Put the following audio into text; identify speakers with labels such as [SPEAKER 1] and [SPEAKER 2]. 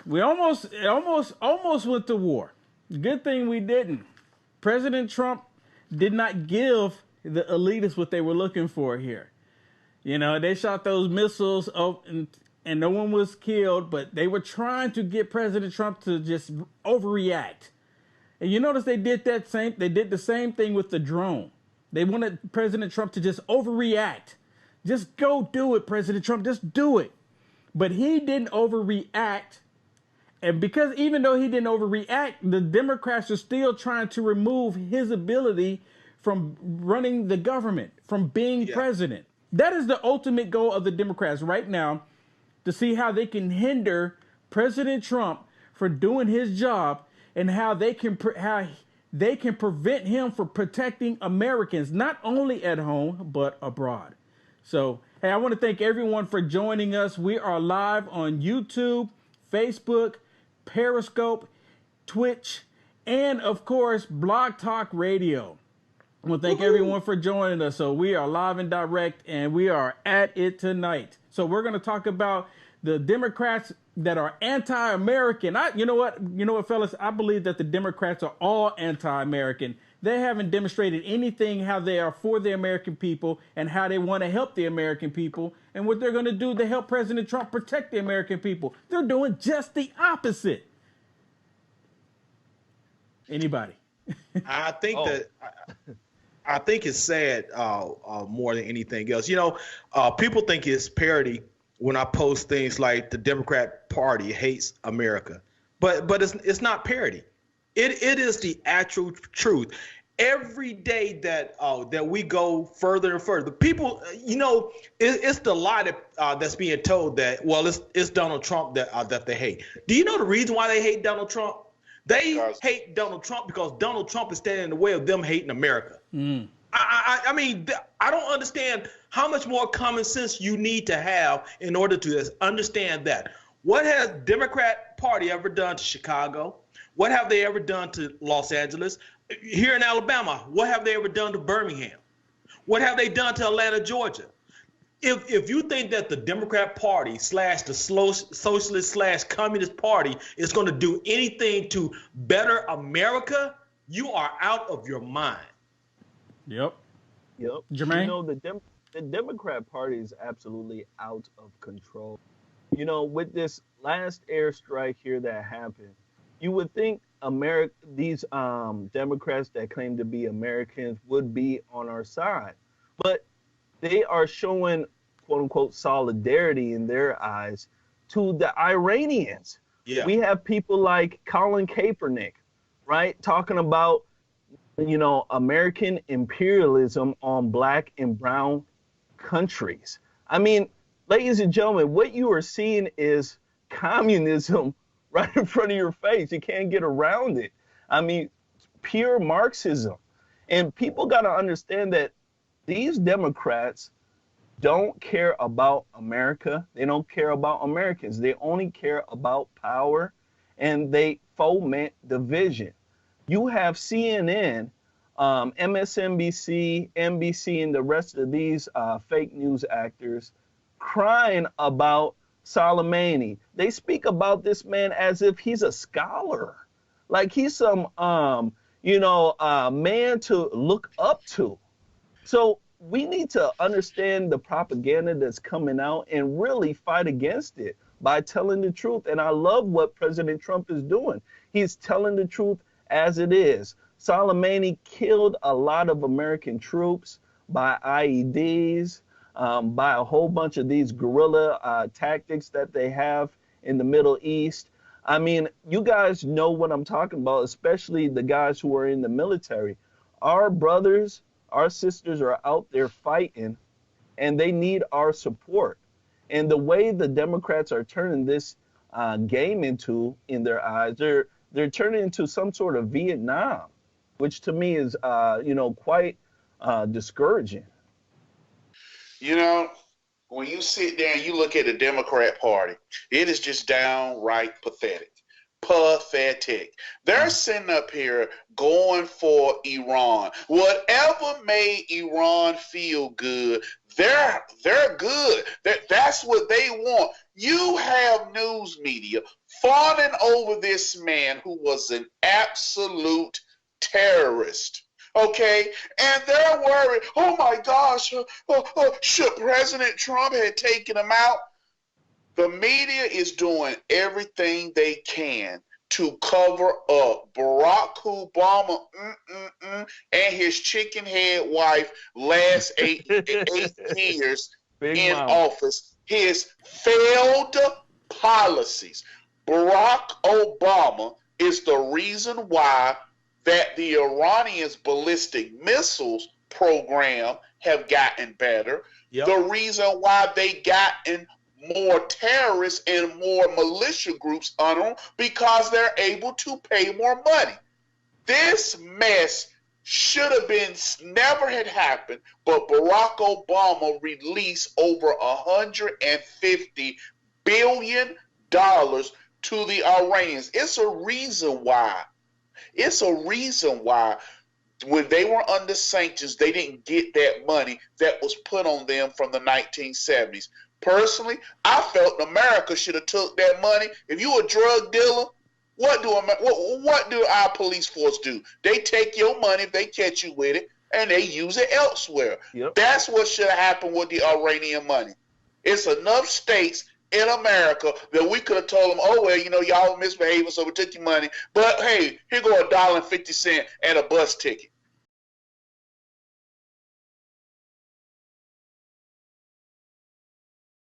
[SPEAKER 1] We almost went to war. Good thing we didn't. President Trump did not give the elitists what they were looking for here. You know, they shot those missiles up and no one was killed, but they were trying to get President Trump to just overreact. And you notice they did the same thing with the drone. They wanted President Trump to just overreact. Just go do it, President Trump, just do it. But he didn't overreact. And because even though he didn't overreact, the Democrats are still trying to remove his ability from running the government, from being president. That is the ultimate goal of the Democrats right now, to see how they can hinder President Trump from doing his job and how they can prevent him from protecting Americans, not only at home, but abroad. So, hey, I want to thank everyone for joining us. We are live on YouTube, Facebook, Periscope, Twitch, and of course, Blog Talk Radio. I want to thank everyone for joining us. So we are live and direct, and we are at it tonight. So we're going to talk about the Democrats that are anti-American. You know what, fellas? I believe that the Democrats are all anti-American. They haven't demonstrated anything how they are for the American people and how they want to help the American people and what they're going to do to help President Trump protect the American people. They're doing just the opposite. Anybody?
[SPEAKER 2] I think I think it's sad more than anything else. You know, people think it's parody when I post things like the Democrat Party hates America, but it's not parody. It is the actual truth. Every day that we go further and further, people, you know, it's the lie that's being told that, well, it's Donald Trump that they hate. Do you know the reason why they hate Donald Trump? They hate Donald Trump because Donald Trump is standing in the way of them hating America. I mean, I don't understand how much more common sense you need to have in order to understand that. What has Democrat Party ever done to Chicago? What have they ever done to Los Angeles? Here in Alabama, what have they ever done to Birmingham? What have they done to Atlanta, Georgia? If you think that the Democrat Party / the socialist / communist party is going to do anything to better America, you are out of your mind.
[SPEAKER 3] Yep.
[SPEAKER 1] Jermaine?
[SPEAKER 3] You know, the Democrat Party is absolutely out of control. You know, with this last airstrike here that happened, you would think these Democrats that claim to be Americans would be on our side. But they are showing, quote unquote, solidarity in their eyes to the Iranians. Yeah. We have people like Colin Kaepernick, right, talking about, you know, American imperialism on black and brown countries. I mean, ladies and gentlemen, what you are seeing is communism right in front of your face. You can't get around it. I mean, pure Marxism. And people got to understand that these Democrats don't care about America. They don't care about Americans. They only care about power, and they foment division. You have CNN, MSNBC, NBC, and the rest of these fake news actors crying about Soleimani. They speak about this man as if he's a scholar, like he's some, man to look up to. So we need to understand the propaganda that's coming out and really fight against it by telling the truth. And I love what President Trump is doing. He's telling the truth as it is. Soleimani killed a lot of American troops by IEDs, by a whole bunch of these guerrilla tactics that they have in the Middle East. I mean, you guys know what I'm talking about, especially the guys who are in the military. Our brothers, our sisters are out there fighting, and they need our support. And the way the Democrats are turning this game into, in their eyes, they're turning into some sort of Vietnam, which to me is, quite discouraging.
[SPEAKER 4] You know, when you sit there and you look at the Democrat Party, it is just downright pathetic. Pathetic. They're sitting up here going for Iran. Whatever made Iran feel good, they're good. That's what they want. You have news media fawning over this man who was an absolute terrorist. Okay, and they're worried, oh my gosh, should President Trump have taken him out? The media is doing everything they can to cover up Barack Obama and his chicken head wife last eight years in office. His failed policies. Barack Obama is the reason why that the Iranians' ballistic missiles program have gotten better. Yep. The reason why they gotten more terrorists and more militia groups on them, because they're able to pay more money. This mess should have been, never had happened, but Barack Obama released over $150 billion to the Iranians. It's a reason why. It's a reason why when they were under sanctions, they didn't get that money that was put on them from the 1970s. Personally, I felt America should have took that money. If you a drug dealer, what do our police force do? They take your money if they catch you with it, and they use it elsewhere. Yep. That's what should have happened with the Iranian money. It's enough states in America that we could have told them, oh, well, y'all misbehaving, so we took your money. But, hey, here go $1.50 and a bus ticket.